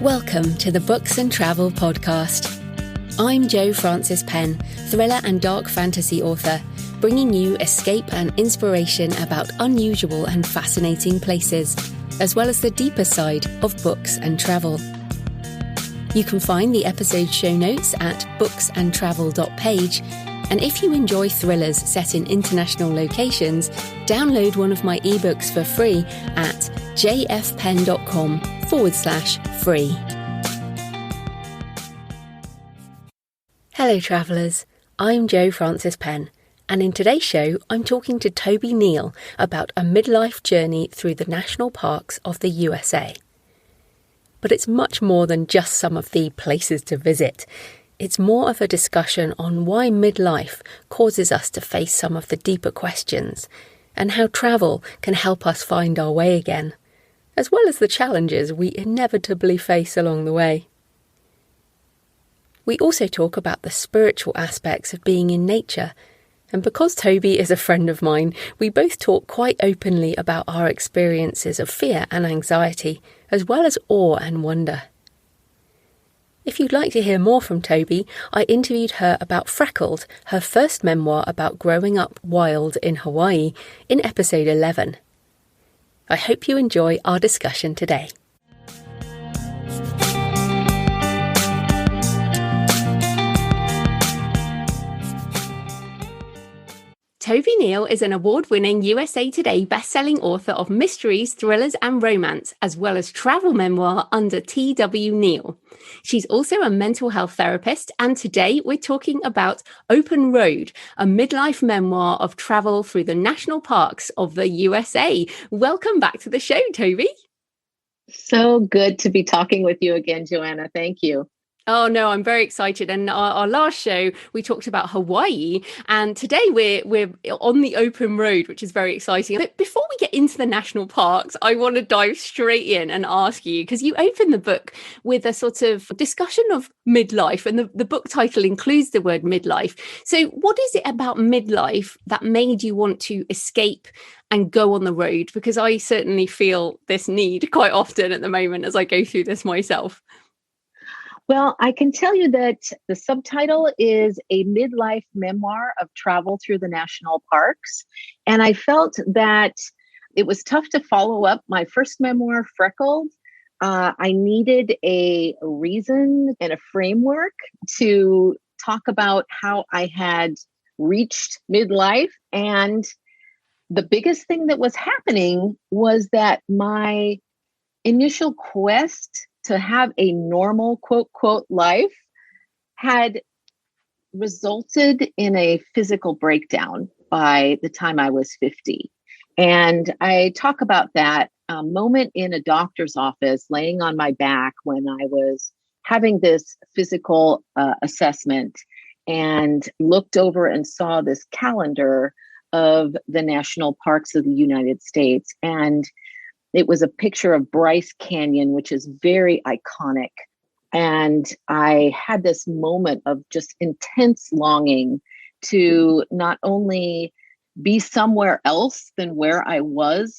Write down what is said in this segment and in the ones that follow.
Welcome to the Books and Travel podcast. I'm Jo Frances Penn, thriller and dark fantasy author, bringing you escape and inspiration about unusual and fascinating places, as well as the deeper side of books and travel. You can find the episode show notes at booksandtravel.page, and if you enjoy thrillers set in international locations, download one of my ebooks for free at jfpen.com/free. Hello travellers, I'm Jo Frances Penn, and in today's show I'm talking to Toby Neal about a midlife journey through the national parks of the USA. But it's much more than just some of the places to visit. It's more of a discussion on why midlife causes us to face some of the deeper questions, and how travel can help us find our way again, as well as the challenges we inevitably face along the way. We also talk about the spiritual aspects of being in nature, and because Toby is a friend of mine, we both talk quite openly about our experiences of fear and anxiety, as well as awe and wonder. If you'd like to hear more from Toby, I interviewed her about Freckled, her first memoir about growing up wild in Hawaii, in episode 11. I hope you enjoy our discussion today. Toby Neal is an award-winning USA Today best-selling author of mysteries, thrillers and romance, as well as travel memoir under T.W. Neal. She's also a mental health therapist, and today we're talking about Open Road, a midlife memoir of travel through the national parks of the USA. Welcome back to the show, Toby. So good to be talking with you again, Joanna. Thank you. Oh, no, I'm very excited. And our last show, we talked about Hawaii. And today we're on the open road, which is very exciting. But before we get into the national parks, I want to dive straight in and ask you, because you open the book with a sort of discussion of midlife, and the book title includes the word midlife. So what is it about midlife that made you want to escape and go on the road? Because I certainly feel this need quite often at the moment as I go through this myself. Well, I can tell you that the subtitle is a midlife memoir of travel through the national parks. And I felt that it was tough to follow up my first memoir, Freckled. I needed a reason and a framework to talk about how I had reached midlife. And the biggest thing that was happening was that my initial quest to have a normal, quote, quote, life had resulted in a physical breakdown by the time I was 50. And I talk about that moment in a doctor's office, laying on my back when I was having this physical assessment, and looked over and saw this calendar of the national parks of the United States. And it was a picture of Bryce Canyon, which is very iconic. And I had this moment of just intense longing to not only be somewhere else than where I was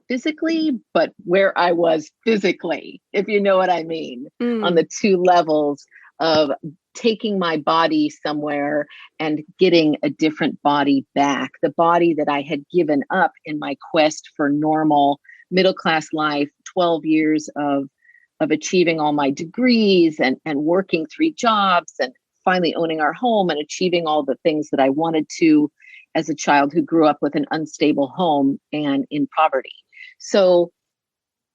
physically, but where I was physically, if you know what I mean, on the two levels of taking my body somewhere and getting a different body back, the body that I had given up in my quest for normal middle-class life, 12 years of achieving all my degrees and working 3 jobs and finally owning our home and achieving all the things that I wanted to as a child who grew up with an unstable home and in poverty. So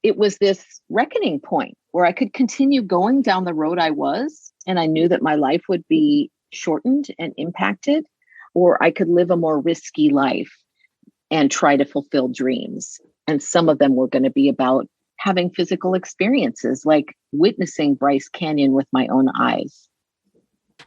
it was this reckoning point where I could continue going down the road I was, and I knew that my life would be shortened and impacted, or I could live a more risky life and try to fulfill dreams. And some of them were going to be about having physical experiences, like witnessing Bryce Canyon with my own eyes.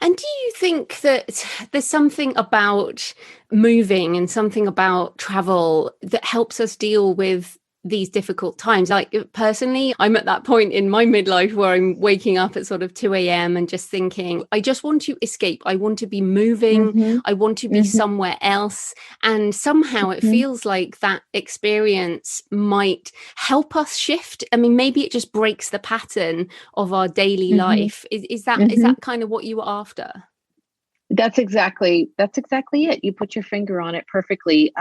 And do you think that there's something about moving and something about travel that helps us deal with these difficult times. Like personally, I'm at that point in my midlife where I'm waking up at sort of 2 a.m. and just thinking, I just want to escape. I want to be moving. Mm-hmm. I want to be Mm-hmm. somewhere else. And somehow it Mm-hmm. feels like that experience might help us shift. I mean, maybe it just breaks the pattern of our daily Mm-hmm. life. Is that Mm-hmm. kind of what you were after? That's exactly it. You put your finger on it perfectly.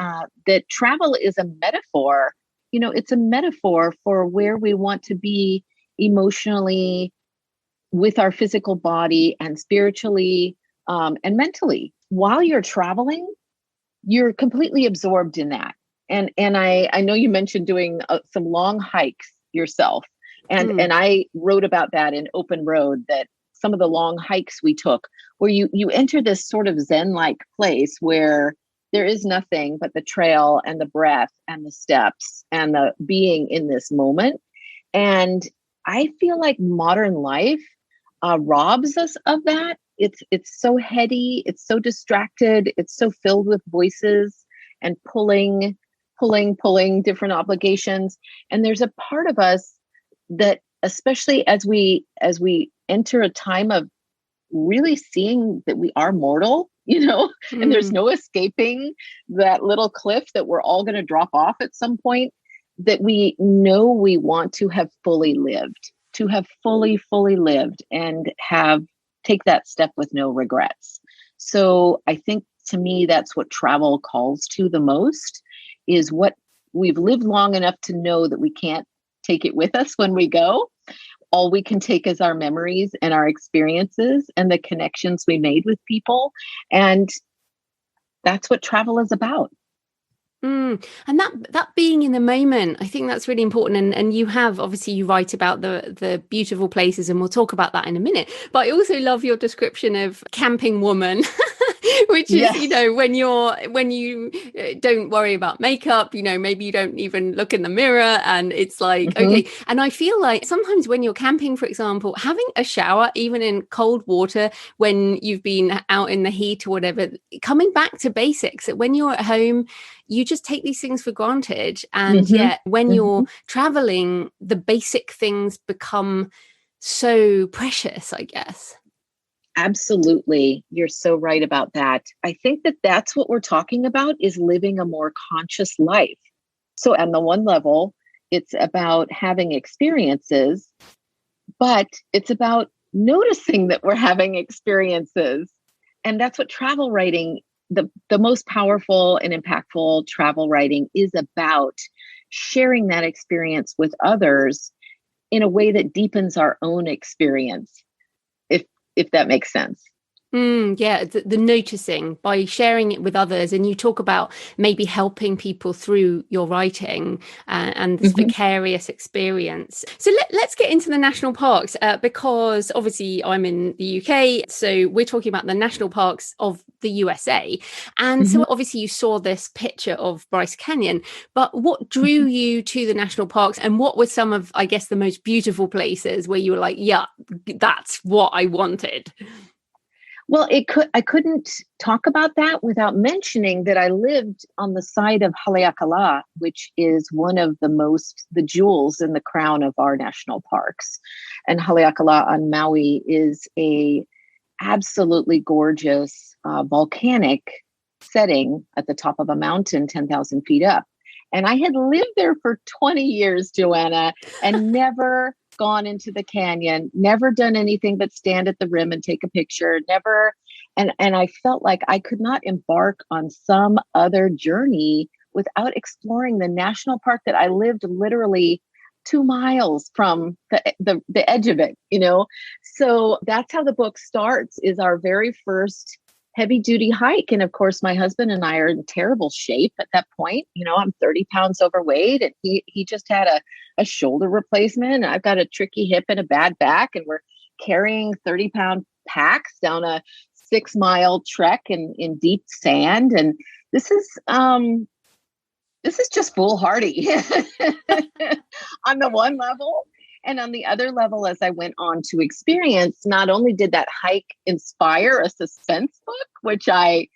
That travel is a metaphor. It's a metaphor for where we want to be emotionally, with our physical body, and spiritually, and mentally. While you're traveling, you're completely absorbed in that. And I know you mentioned doing some long hikes yourself, and I wrote about that in Open Road, that some of the long hikes we took, where you enter this sort of Zen-like place where there is nothing but the trail and the breath and the steps and the being in this moment. And I feel like modern life robs us of that. It's so heady, it's so distracted, it's so filled with voices and pulling different obligations. And there's a part of us that, especially as we enter a time of really seeing that we are mortal, and there's no escaping that little cliff that we're all going to drop off at some point, that we know we want to have fully lived, fully lived, and take that step with no regrets. So I think, to me, that's what travel calls to the most, is what we've lived long enough to know that we can't take it with us when we go. All we can take is our memories and our experiences and the connections we made with people. And that's what travel is about. And that being in the moment, I think that's really important. And you have, obviously, you write about the beautiful places, and we'll talk about that in a minute. But I also love your description of camping woman, which is, Yes. when you don't worry about makeup, maybe you don't even look in the mirror, and it's like, okay. And I feel like sometimes when you're camping, for example, having a shower, even in cold water, when you've been out in the heat or whatever, coming back to basics, that when you're at home, you just take these things for granted. And yet when you're traveling, the basic things become so precious, I guess. Absolutely. You're so right about that. I think that that's what we're talking about, is living a more conscious life. So on the one level, it's about having experiences, but it's about noticing that we're having experiences. And that's what travel writing, the most powerful and impactful travel writing, is about: sharing that experience with others in a way that deepens our own experience, if that makes sense. Yeah, the noticing by sharing it with others. And you talk about maybe helping people through your writing, and this vicarious experience. So let's get into the national parks, because obviously I'm in the UK. So we're talking about the national parks of the USA. And so obviously you saw this picture of Bryce Canyon, but what drew you to the national parks, and what were some of, I guess, the most beautiful places where you were like, yeah, that's what I wanted? Well, I couldn't talk about that without mentioning that I lived on the side of Haleakala, which is one of the jewels in the crown of our national parks. And Haleakala on Maui is a absolutely gorgeous volcanic setting at the top of a mountain, 10,000 feet up. And I had lived there for 20 years, Joanna, and never gone into the canyon, never done anything but stand at the rim and take a picture, never. And I felt like I could not embark on some other journey without exploring the national park that I lived literally 2 miles from the edge of it, So that's how the book starts, is our very first heavy duty hike. And of course, my husband and I are in terrible shape at that point. I'm 30 pounds overweight, and he just had a shoulder replacement, and I've got a tricky hip and a bad back, and we're carrying 30-pound packs down a 6-mile trek in deep sand. And this is just foolhardy on the one level. And on the other level, as I went on to experience, not only did that hike inspire a suspense book, which I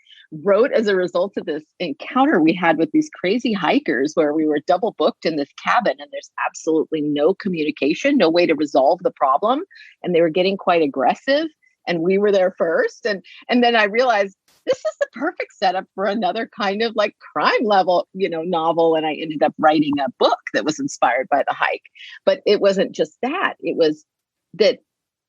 wrote as a result of this encounter we had with these crazy hikers where we were double booked in this cabin and there's absolutely no communication, no way to resolve the problem. And they were getting quite aggressive and we were there first. And then I realized this is the perfect setup for another kind of like crime level, novel. And I ended up writing a book that was inspired by the hike. But it wasn't just that. It was that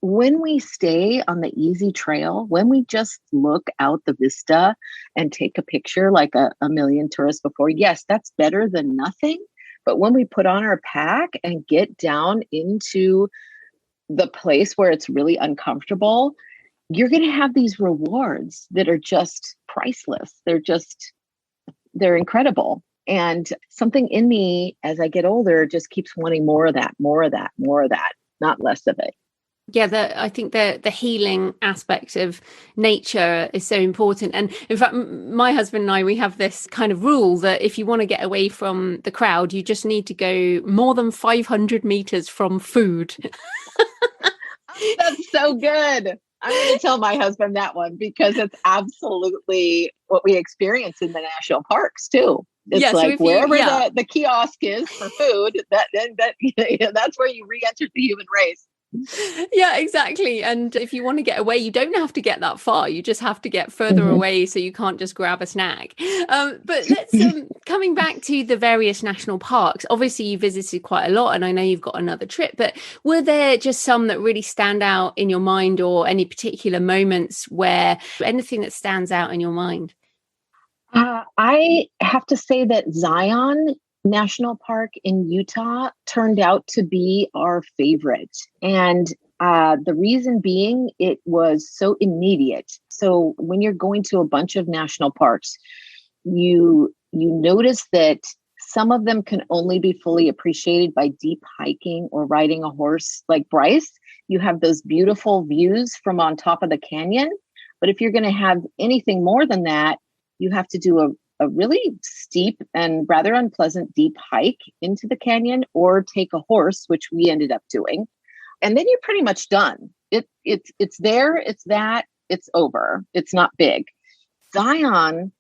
when we stay on the easy trail, when we just look out the vista and take a picture like a million tourists before, yes, that's better than nothing. But when we put on our pack and get down into the place where it's really uncomfortable, you're going to have these rewards that are just priceless. They're incredible. And something in me as I get older just keeps wanting more of that, not less of it. Yeah, I think the healing aspect of nature is so important. And in fact, my husband and I, we have this kind of rule that if you want to get away from the crowd, you just need to go more than 500 meters from food. That's so good. I'm going to tell my husband that one because it's absolutely what we experience in the national parks too. It's like wherever the kiosk is for food, that's where you re-enter the human race. Yeah, exactly. And if you want to get away, you don't have to get that far. You just have to get further away, so you can't just grab a snack. But let's coming back to the various national parks. Obviously, you visited quite a lot, and I know you've got another trip. But were there just some that really stand out in your mind, or any particular moments where anything that stands out in your mind? I have to say that Zion National Park in Utah turned out to be our favorite. And the reason being, it was so immediate. So when you're going to a bunch of national parks, you notice that some of them can only be fully appreciated by deep hiking or riding a horse like Bryce. You have those beautiful views from on top of the canyon. But if you're going to have anything more than that, you have to do a really steep and rather unpleasant deep hike into the canyon or take a horse, which we ended up doing. And then you're pretty much done. It's there, it's over. It's not big. Zion,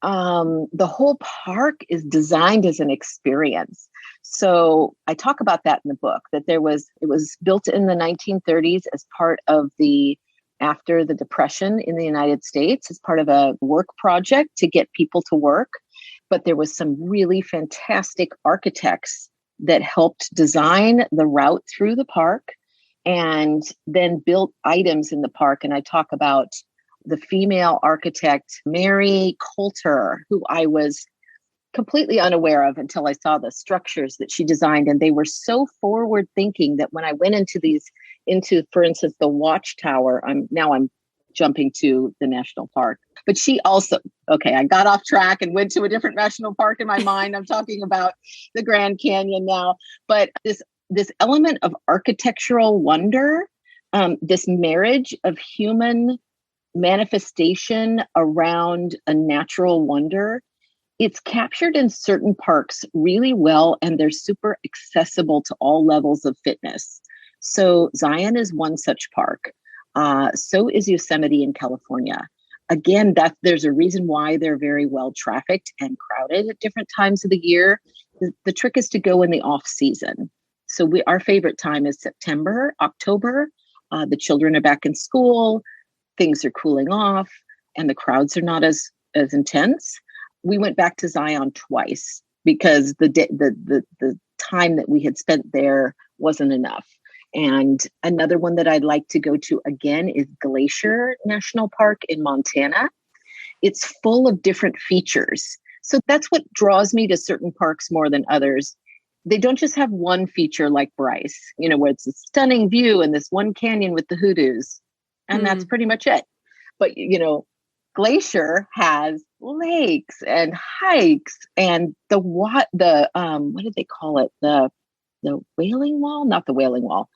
the whole park is designed as an experience. So I talk about that in the book, that it was built in the 1930s as part of after the Depression in the United States as part of a work project to get people to work. But there was some really fantastic architects that helped design the route through the park and then built items in the park. And I talk about the female architect, Mary Coulter, who I was completely unaware of until I saw the structures that she designed. And they were so forward thinking that when I went into, for instance, the Watchtower, I'm jumping to the national park, but she also, I got off track and went to a different national park in my mind. I'm talking about the Grand Canyon now, but this element of architectural wonder, this marriage of human manifestation around a natural wonder, it's captured in certain parks really well, and they're super accessible to all levels of fitness. So Zion is one such park. So is Yosemite in California. Again, there's a reason why they're very well trafficked and crowded at different times of the year. The trick is to go in the off season. So our favorite time is September, October. The children are back in school, things are cooling off, and the crowds are not as intense. We went back to Zion twice because the time that we had spent there wasn't enough. And another one that I'd like to go to again is Glacier National Park in Montana. It's full of different features. So that's what draws me to certain parks more than others. They don't just have one feature like Bryce, where it's a stunning view and this one canyon with the hoodoos. And that's pretty much it. But, Glacier has lakes and hikes and what did they call it? The Wailing Wall? Not the Wailing Wall.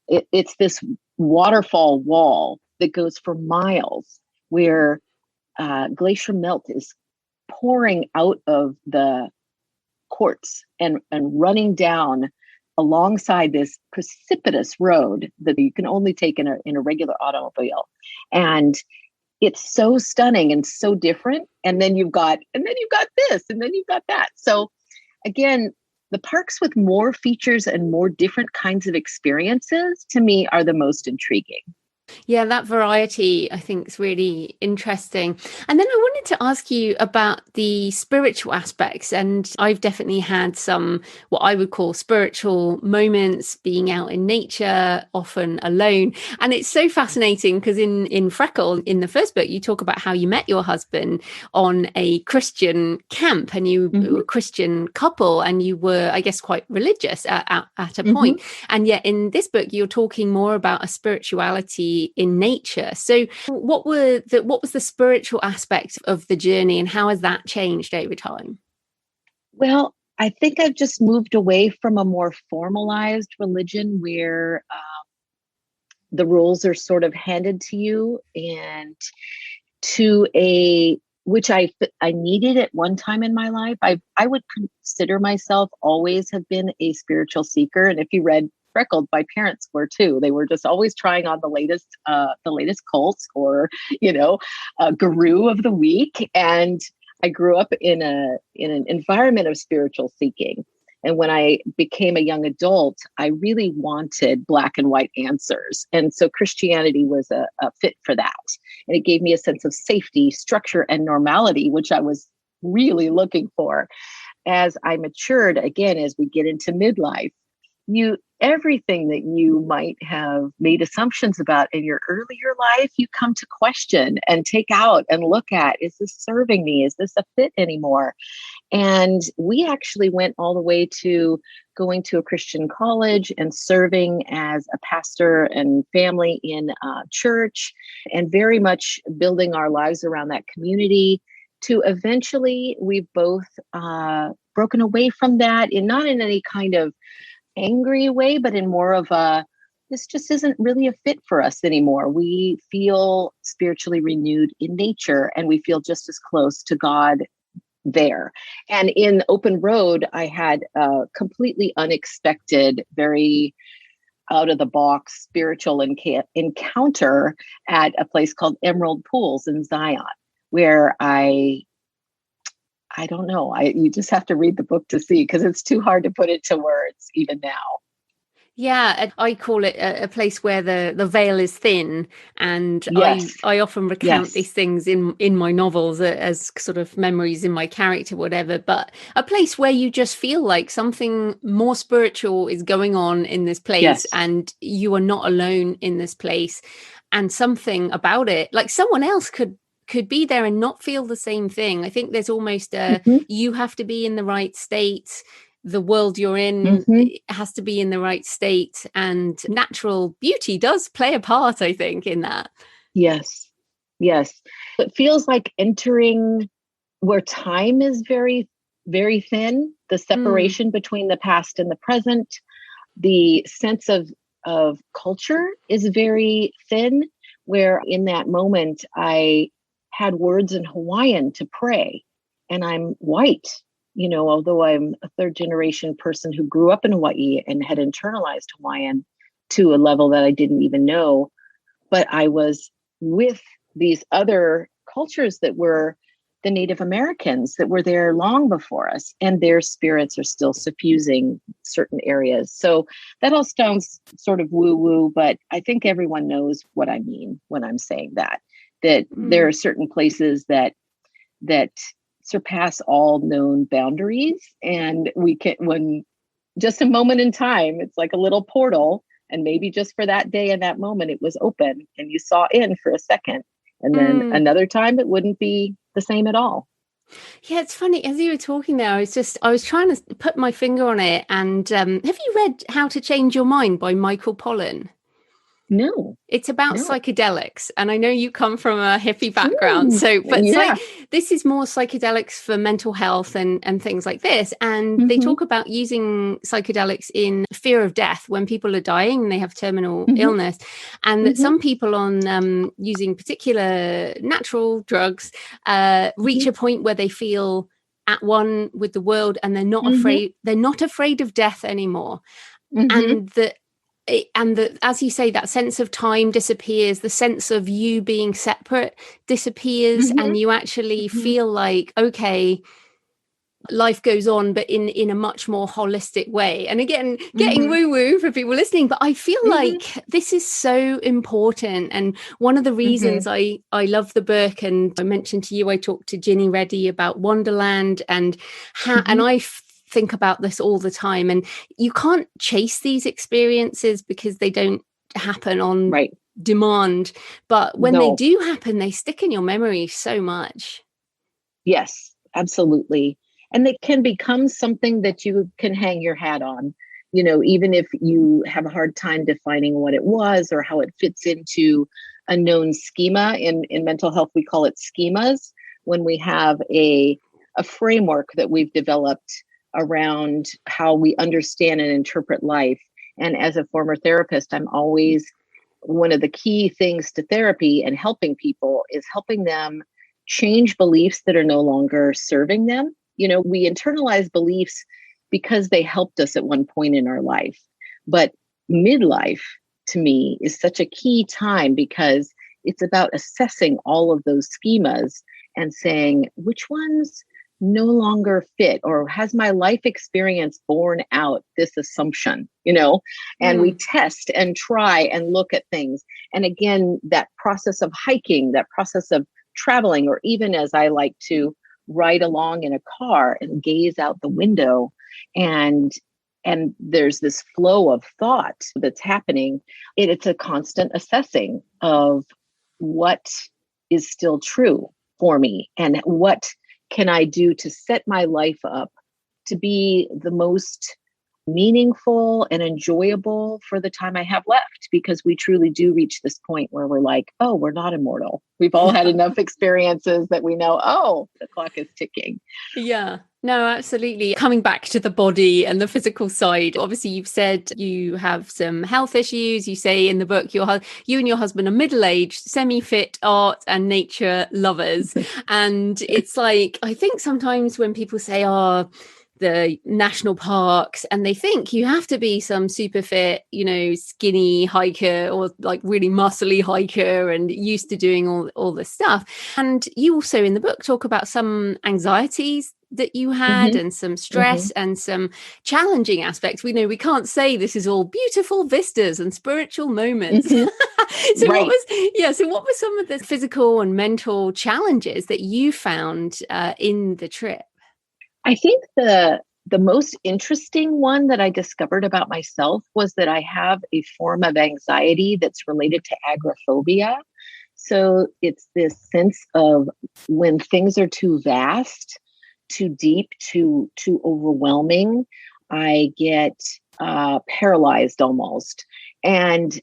It's this waterfall wall that goes for miles where glacier melt is pouring out of the quartz and running down alongside this precipitous road that you can only take in a regular automobile. And it's so stunning and so different. And then you've got this, and then you've got that. So again, the parks with more features and more different kinds of experiences to me are the most intriguing. Yeah, that variety I think is really interesting. And then I wanted to ask you about the spiritual aspects. And I've definitely had some what I would call spiritual moments being out in nature, often alone. And it's so fascinating because in Freckle, in the first book, you talk about how you met your husband on a Christian camp, and you were a Christian couple, and you were, I guess, quite religious at a point. And yet in this book, you're talking more about a spirituality in nature. So what was the spiritual aspect of the journey, and how has that changed over time? Well, I think I've just moved away from a more formalized religion where the rules are sort of handed to you, and to a which I needed at one time in my life. I would consider myself always have been a spiritual seeker, and if you read Freckled, my parents were too. They were just always trying on the latest cults or guru of the week. And I grew up in an environment of spiritual seeking. And when I became a young adult, I really wanted black and white answers. And so Christianity was a fit for that. And it gave me a sense of safety, structure, and normality, which I was really looking for. As I matured, again, as we get into midlife, everything that you might have made assumptions about in your earlier life, you come to question and take out and look at, is this serving me? Is this a fit anymore? And we actually went all the way to going to a Christian college and serving as a pastor and family in a church, and very much building our lives around that community, to eventually we've both broken away from that, not in any kind of angry way, but in more of this just isn't really a fit for us anymore. We feel spiritually renewed in nature, and we feel just as close to God there. And in Open Road, I had a completely unexpected, very out of the box spiritual encounter at a place called Emerald Pools in Zion, where I don't know. You just have to read the book to see, because it's too hard to put into words even now. Yeah, I call it a place where the veil is thin, and yes. I often recount these things in my novels as sort of memories in my character, whatever. But a place where you just feel like something more spiritual is going on in this place, and you are not alone in this place, and something about it, like someone else could be there and not feel the same thing. I think there's almost you have to be in the right state. The world you're in has to be in the right state, and natural beauty does play a part, I think, in that. Yes. It feels like entering where time is very, very thin, the separation between the past and the present. The sense of culture is very thin, where in that moment I had words in Hawaiian to pray, and I'm white, although I'm a third generation person who grew up in Hawaii and had internalized Hawaiian to a level that I didn't even know. But I was with these other cultures that were the Native Americans that were there long before us, and their spirits are still suffusing certain areas. So that all sounds sort of woo-woo, but I think everyone knows what I mean when I'm saying that there are certain places that surpass all known boundaries, and we can, when just a moment in time, it's like a little portal, and maybe just for that day and that moment it was open and you saw in for a second, and then another time it wouldn't be the same at all. Yeah, it's funny, as you were talking there, I was trying to put my finger on it. And have you read How to Change Your Mind by Michael Pollan? No. It's about psychedelics, and I know you come from a hippie background, this is more psychedelics for mental health and things like this. And they talk about using psychedelics in fear of death when people are dying and they have terminal illness, and that some people on using particular natural drugs reach a point where they feel at one with the world, and they're not afraid. They're not afraid of death anymore, and that and as you say, that sense of time disappears, the sense of you being separate disappears, Mm-hmm. and you actually Mm-hmm. feel like, okay, life goes on, but in a much more holistic way. And again, getting Mm-hmm. woo woo for people listening, but I feel Mm-hmm. like this is so important. And one of the Mm-hmm. reasons I love the book, and I mentioned to you, I talked to Ginny Reddy about Wonderland, and Mm-hmm. I think about this all the time. And you can't chase these experiences because they don't happen on Right. demand, but when they No. do happen, they stick in your memory so much. Yes, absolutely. And they can become something that you can hang your hat on, even if you have a hard time defining what it was or how it fits into a known schema. In mental health, we call it schemas, when we have a framework that we've developed around how we understand and interpret life. And as a former therapist, I'm always one of the key things to therapy and helping people is helping them change beliefs that are no longer serving them. We internalize beliefs because they helped us at one point in our life. But midlife, to me, is such a key time because it's about assessing all of those schemas and saying, which ones no longer fit, or has my life experience borne out this assumption, and we test and try and look at things. And again, that process of hiking, that process of traveling, or even as I like to ride along in a car and gaze out the window, and there's this flow of thought that's happening. It's a constant assessing of what is still true for me and what can I do to set my life up to be the most meaningful and enjoyable for the time I have left, because we truly do reach this point where we're like, oh, we're not immortal. We've all had enough experiences that we know, oh, the clock is ticking. Yeah, no, absolutely. Coming back to the body and the physical side, obviously you've said you have some health issues. You say in the book you and your husband are middle-aged, semi-fit art and nature lovers. And it's like, I think sometimes when people say, oh, the national parks, and they think you have to be some super fit, skinny hiker or like really muscly hiker and used to doing all this stuff. And you also in the book talk about some anxieties that you had Mm-hmm. and some Mm-hmm. stress and some challenging aspects. We know we can't say this is all beautiful vistas and spiritual moments. Mm-hmm. So Right. what were some of the physical and mental challenges that you found in the trip? I think the most interesting one that I discovered about myself was that I have a form of anxiety that's related to agoraphobia. So it's this sense of when things are too vast, too deep, too overwhelming, I get paralyzed almost. And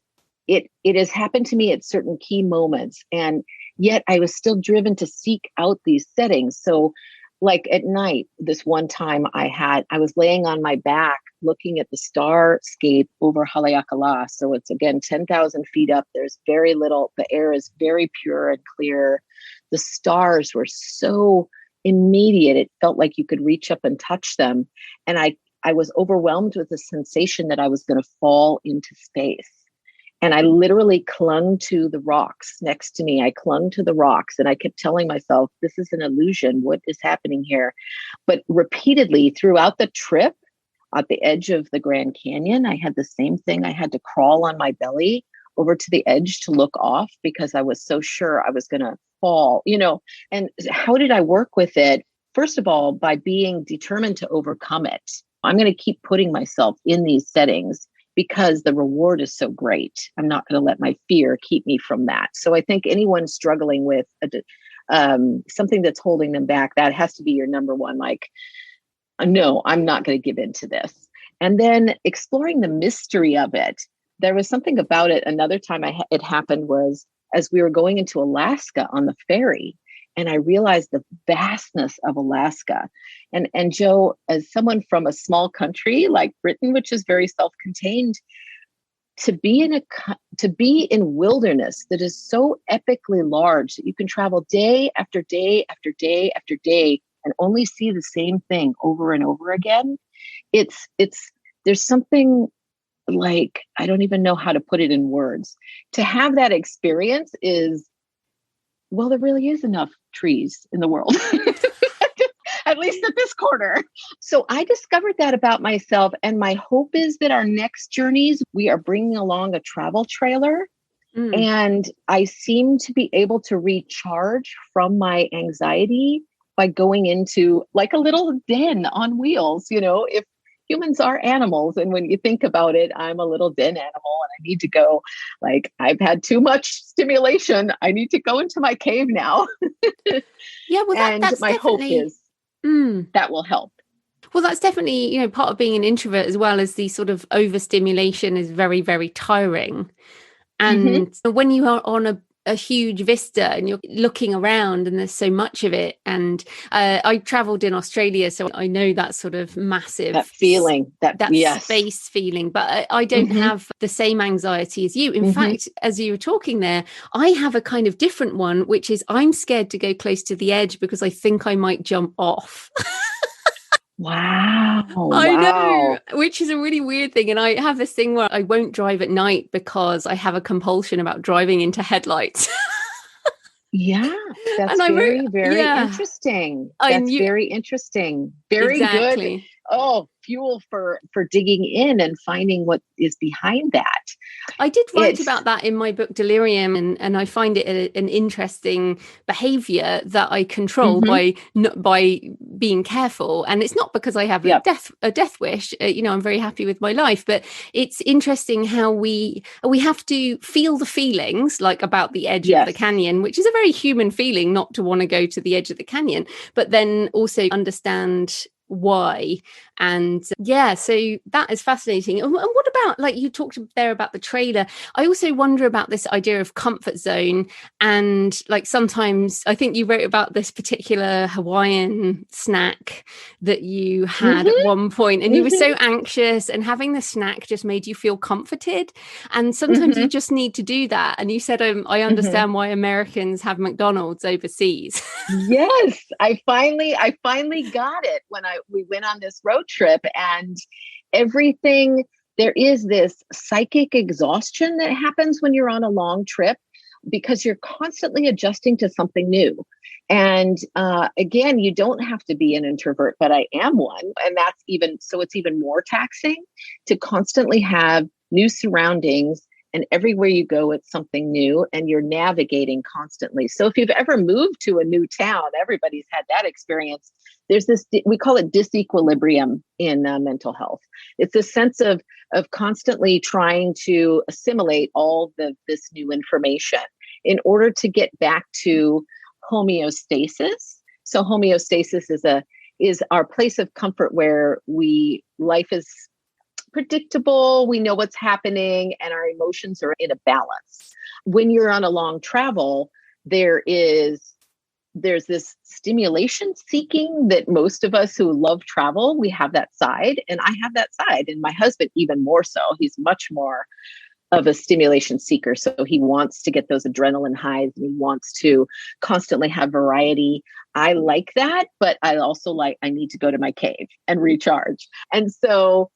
it has happened to me at certain key moments, and yet I was still driven to seek out these settings. So like at night, this one time I was laying on my back looking at the starscape over Haleakala. So it's again 10,000 feet up. There's very little, the air is very pure and clear. The stars were so immediate. It felt like you could reach up and touch them. And I was overwhelmed with the sensation that I was going to fall into space. And I literally clung to the rocks next to me. I clung to the rocks and I kept telling myself, this is an illusion. What is happening here? But repeatedly throughout the trip, at the edge of the Grand Canyon, I had the same thing. I had to crawl on my belly over to the edge to look off because I was so sure I was going to fall, And how did I work with it? First of all, by being determined to overcome it. I'm going to keep putting myself in these settings because the reward is so great. I'm not going to let my fear keep me from that. So I think anyone struggling with something that's holding them back, that has to be your number one. Like, no, I'm not going to give in to this. And then exploring the mystery of it. There was something about it. Another time it happened was as we were going into Alaska on the ferry. And I realized the vastness of Alaska. And Joe, as someone from a small country like Britain, which is very self-contained, to be in wilderness that is so epically large that you can travel day after day after day after day and only see the same thing over and over again. There's something like, I don't even know how to put it in words. To have that experience is, well, there really is enough trees in the world, at least at this corner. So I discovered that about myself. And my hope is that our next journeys, we are bringing along a travel trailer. Mm. And I seem to be able to recharge from my anxiety by going into like a little den on wheels. If humans are animals, and when you think about it, I'm a little den animal and I need to go, like, I've had too much stimulation. I need to go into my cave now. Yeah, well, And that's my hope definitely. is Mm. that will help. Well, that's definitely, part of being an introvert, as well as the sort of overstimulation is very, very tiring. Hmm. And when you are on a huge vista and you're looking around and there's so much of it. And I traveled in Australia, so I know that sort of That massive, feeling, that yes. space feeling, but I don't Hmm. have the same anxiety as you. In Hmm. fact, as you were talking there, I have a kind of different one, which is I'm scared to go close to the edge because I think I might jump off. Wow. I know, Wow. which is a really weird thing. And I have this thing where I won't drive at night because I have a compulsion about driving into headlights. Yeah, And that's I wrote, very, very yeah, interesting. I That's knew very interesting. Very good. exactly. Oh, fuel for digging in and finding what is behind that. I did write It's about that in my book Delirium, and I find it an interesting behavior that I control hmm by being careful. And it's not because I have yep, a death wish. I'm very happy with my life, but it's interesting how we have to feel the feelings, like about the edge of the yes. canyon, which is a very human feeling, not to want to go to the edge of the canyon, but then also understand why. And yeah, so that is fascinating. And what about, like, you talked there about the trailer? I also wonder about this idea of comfort zone. And like, sometimes I think you wrote about this particular Hawaiian snack that you had at Hmm. one point, and you were Hmm. so anxious, and having the snack just made you feel comforted. And sometimes you Hmm. just need to do that. And you said, I Hmm. understand why Americans have McDonald's overseas. Yes, I finally got it when we went on this road trip, and everything, there is this psychic exhaustion that happens when you're on a long trip because you're constantly adjusting to something new. And again, you don't have to be an introvert, but I am one. And that's even so, it's even more taxing to constantly have new surroundings. And everywhere you go, it's something new and you're navigating constantly. So if you've ever moved to a new town, everybody's had that experience. There's this, we call it disequilibrium in mental health. It's a sense of constantly trying to assimilate all this new information in order to get back to homeostasis. So homeostasis is our place of comfort where life is predictable, we know what's happening, and our emotions are in a balance. When you're on a long travel, there's this stimulation seeking that most of us who love travel, we have that side, and I have that side, and my husband even more so. He's much more of a stimulation seeker. So he wants to get those adrenaline highs and he wants to constantly have variety. I like that, but I need to go to my cave and recharge. And so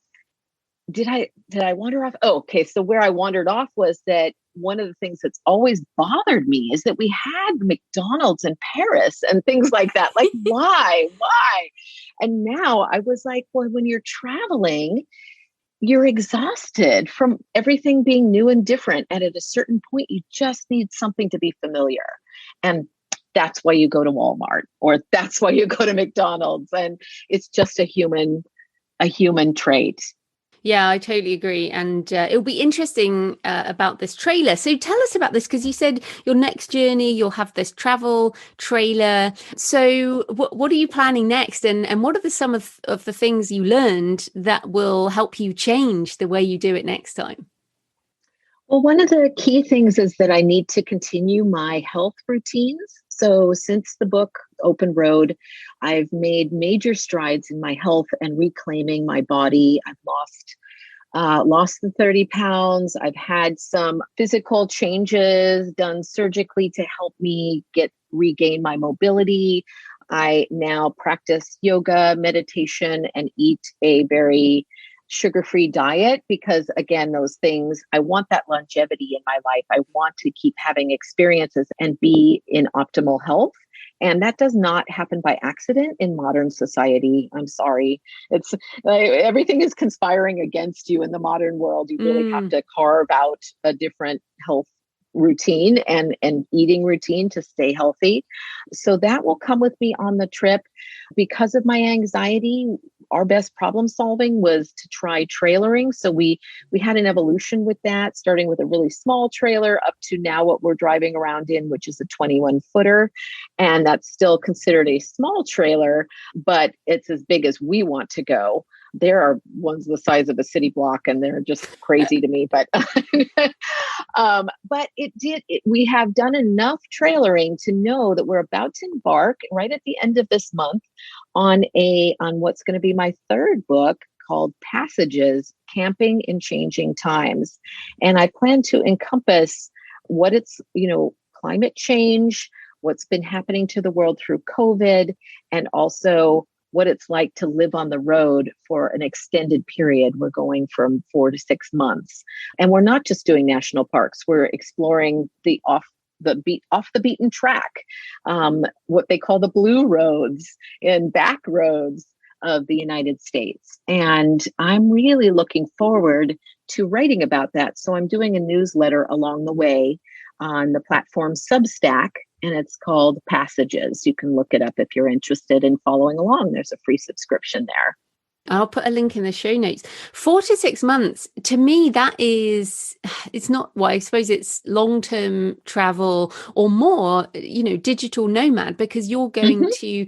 did I wander off? Oh, okay. So where I wandered off was that one of the things that's always bothered me is that we had McDonald's in Paris and things like that. Like, why? Why? And now I was like, well, when you're traveling, you're exhausted from everything being new and different. And at a certain point, you just need something to be familiar. And that's why you go to Walmart, or that's why you go to McDonald's. And it's just a human trait. Yeah, I totally agree. And it'll be interesting about this trailer. So tell us about this, because you said your next journey, you'll have this travel trailer. So what are you planning next? And what are some of the things you learned that will help you change the way you do it next time? Well, one of the key things is that I need to continue my health routines. So, since the book Open Road, I've made major strides in my health and reclaiming my body. I've lost the 30 pounds. I've had some physical changes done surgically to help me regain my mobility. I now practice yoga, meditation, and eat a very sugar-free diet because, again, those things, I want that longevity in my life. I want to keep having experiences and be in optimal health. And that does not happen by accident in modern society. I'm sorry. It's everything is conspiring against you in the modern world. You really have to carve out a different health routine and eating routine to stay healthy. So that will come with me on the trip. Because of my anxiety, our best problem solving was to try trailering. So we had an evolution with that, starting with a really small trailer up to now what we're driving around in, which is a 21 footer. And that's still considered a small trailer, but it's as big as we want to go. There are ones the size of a city block, and they're just crazy to me. But but we have done enough trailering to know that we're about to embark right at the end of this month on what's going to be my third book called Passages: Camping in Changing Times. And I plan to encompass what it's, climate change, what's been happening to the world through COVID, and also what it's like to live on the road for an extended period. We're going from 4 to 6 months. And we're not just doing national parks. We're exploring the off the beaten track, what they call the blue roads and back roads of the United States. And I'm really looking forward to writing about that. So I'm doing a newsletter along the way on the platform Substack, and it's called Passages. You can look it up if you're interested in following along. There's a free subscription there. I'll put a link in the show notes. 4 to 6 months, to me, it's not, well, I suppose it's long-term travel or more, digital nomad, because you're going to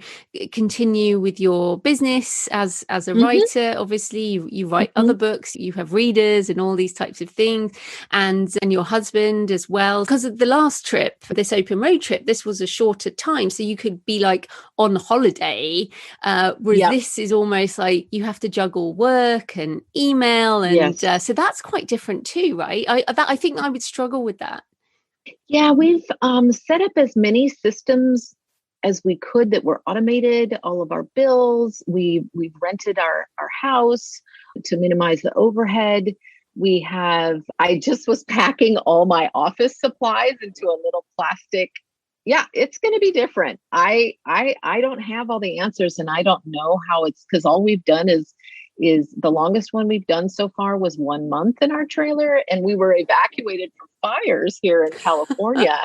continue with your business as a writer. Obviously, you write other books, you have readers and all these types of things, and your husband as well. Because of the last trip, this open road trip, this was a shorter time. So you could be like on holiday, whereas this is almost like you have to juggle work and email, and so that's quite different too, right? I think I would struggle with that. Yeah, we've set up as many systems as we could that were automated. All of our bills, we've rented our house to minimize the overhead. I just was packing all my office supplies into a little plastic. Yeah, it's going to be different. I don't have all the answers, and I don't know how it's, because all we've done is the longest one we've done so far was 1 month in our trailer, and we were evacuated from fires here in California.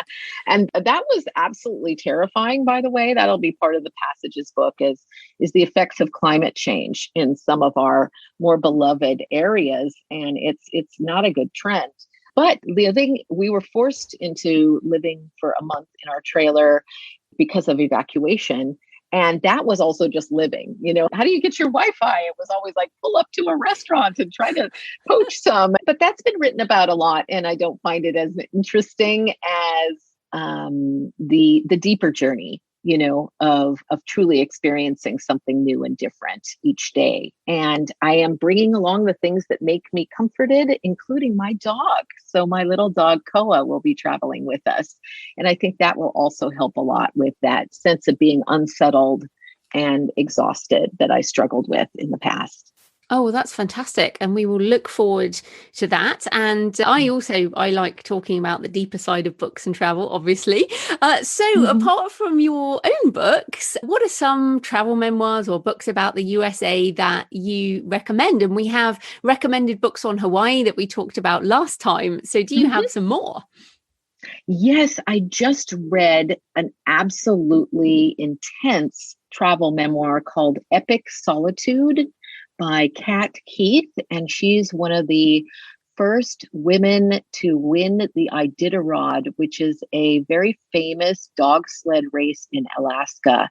And that was absolutely terrifying, by the way. That'll be part of the Passages book is the effects of climate change in some of our more beloved areas. And it's not a good trend. But we were forced into living for a month in our trailer because of evacuation. And that was also just living. How do you get your Wi-Fi? It was always like, pull up to a restaurant and try to poach some. But that's been written about a lot. And I don't find it as interesting as the deeper journey, of truly experiencing something new and different each day. And I am bringing along the things that make me comforted, including my dog. So my little dog, Koa, will be traveling with us. And I think that will also help a lot with that sense of being unsettled and exhausted that I struggled with in the past. Oh, well, that's fantastic. And we will look forward to that. And I like talking about the deeper side of books and travel, obviously. So apart from your own books, what are some travel memoirs or books about the USA that you recommend? And we have recommended books on Hawaii that we talked about last time. So do you have some more? Yes, I just read an absolutely intense travel memoir called Epic Solitude by Kat Keith, and she's one of the first women to win the Iditarod, which is a very famous dog sled race in Alaska.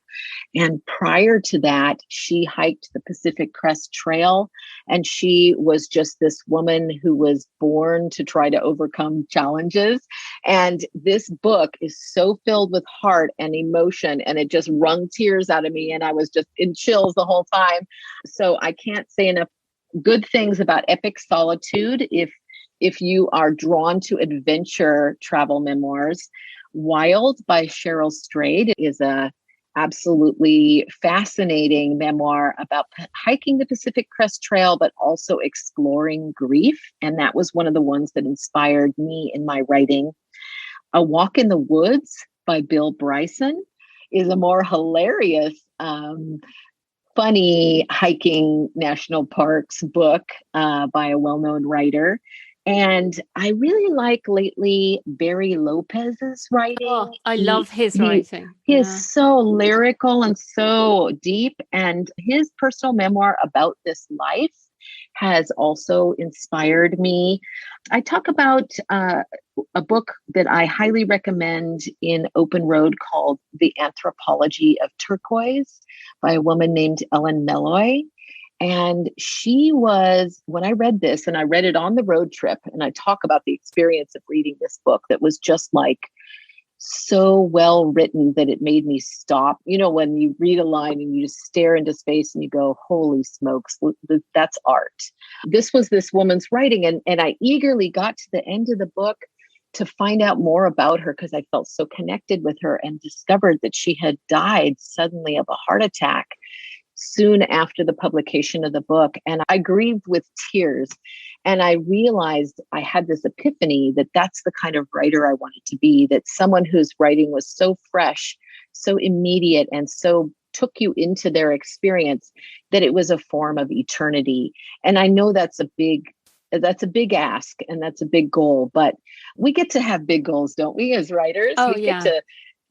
And prior to that, she hiked the Pacific Crest Trail, and she was just this woman who was born to try to overcome challenges. And this book is so filled with heart and emotion, and it just wrung tears out of me, and I was just in chills the whole time. So I can't say enough good things about Epic Solitude if you are drawn to adventure travel memoirs. Wild by Cheryl Strayed is a absolutely fascinating memoir about hiking the Pacific Crest Trail, but also exploring grief. And that was one of the ones that inspired me in my writing. A Walk in the Woods by Bill Bryson is a more hilarious, funny hiking national parks book by a well-known writer. And I really like lately Barry Lopez's writing. Oh, I love his writing. He is so lyrical and so deep. And his personal memoir about this life has also inspired me. I talk about a book that I highly recommend in Open Road called The Anthropology of Turquoise by a woman named Ellen Melloy. And she was, when I read this, and I read it on the road trip, and I talk about the experience of reading this book that was just like so well written that it made me stop. You know, when you read a line and you just stare into space and you go, holy smokes, that's art. This was this woman's writing. And I eagerly got to the end of the book to find out more about her because I felt so connected with her, and discovered that she had died suddenly of a heart attack soon after the publication of the book. And I grieved with tears. And I realized I had this epiphany that that's the kind of writer I wanted to be, that someone whose writing was so fresh, so immediate, and so took you into their experience, that it was a form of eternity. And I know that's a big ask, and that's a big goal, but we get to have big goals, don't we, as writers? Oh,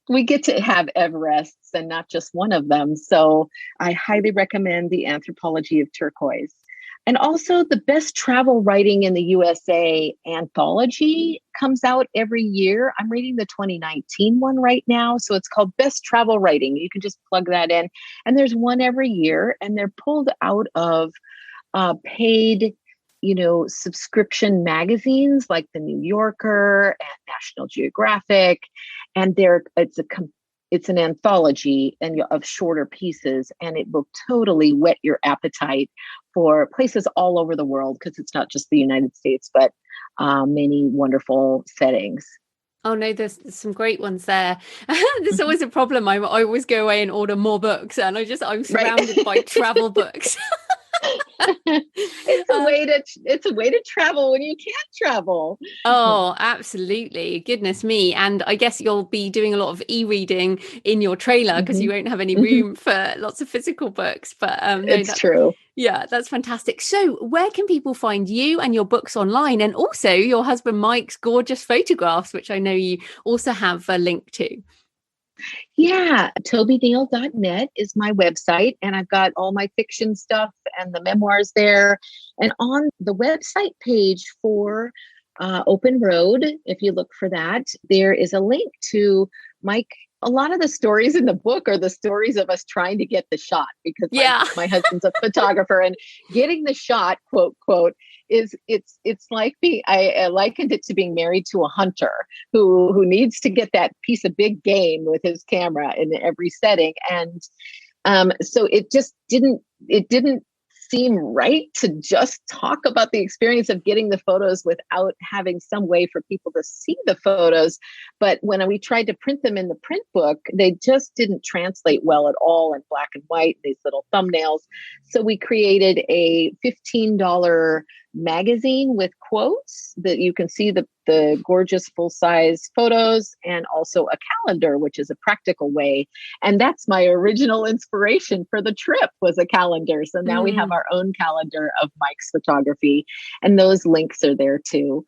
We get to have Everests and not just one of them. So I highly recommend The Anthropology of Turquoise. And also the Best Travel Writing in the USA anthology comes out every year. I'm reading the 2019 one right now. So it's called Best Travel Writing. You can just plug that in. And there's one every year, and they're pulled out of paid subscription magazines like the New Yorker and National Geographic. And it's an anthology of shorter pieces, and it will totally whet your appetite for places all over the world, because it's not just the United States, but many wonderful settings. Oh no, there's some great ones there. There's always a problem. I always go away and order more books, and I'm surrounded by travel books. It's a way to travel when you can't travel. Oh, absolutely. Goodness me. And I guess you'll be doing a lot of e-reading in your trailer, because you won't have any room for lots of physical books. But it's true. Yeah, that's fantastic. So where can people find you and your books online, and also your husband Mike's gorgeous photographs, which I know you also have a link to? Yeah, tobyneal.net is my website, and I've got all my fiction stuff and the memoirs there. And on the website page for Open Road, if you look for that, there is a link to Mike. A lot of the stories in the book are the stories of us trying to get the shot, because my husband's a photographer, and getting the shot, quote, it's like I likened it to being married to a hunter who needs to get that piece of big game with his camera in every setting. And so it didn't seem right to just talk about the experience of getting the photos without having some way for people to see the photos. But when we tried to print them in the print book, they just didn't translate well at all in black and white, these little thumbnails. So we created a $15 magazine with quotes that you can see the gorgeous full-size photos, and also a calendar, which is a practical way. And that's my original inspiration for the trip, was a calendar. So now we have our own calendar of Mike's photography, and those links are there too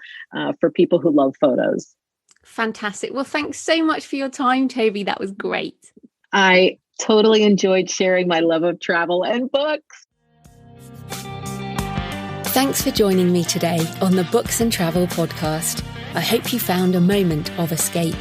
for people who love photos. Fantastic. Well, thanks so much for your time, Toby. That was great. I totally enjoyed sharing my love of travel and books. Thanks for joining me today on the Books and Travel podcast. I hope you found a moment of escape.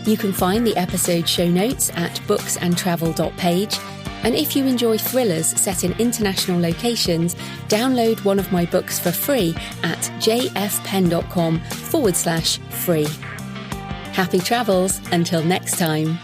You can find the episode show notes at booksandtravel.page. And if you enjoy thrillers set in international locations, download one of my books for free at jfpen.com/free. Happy travels until next time.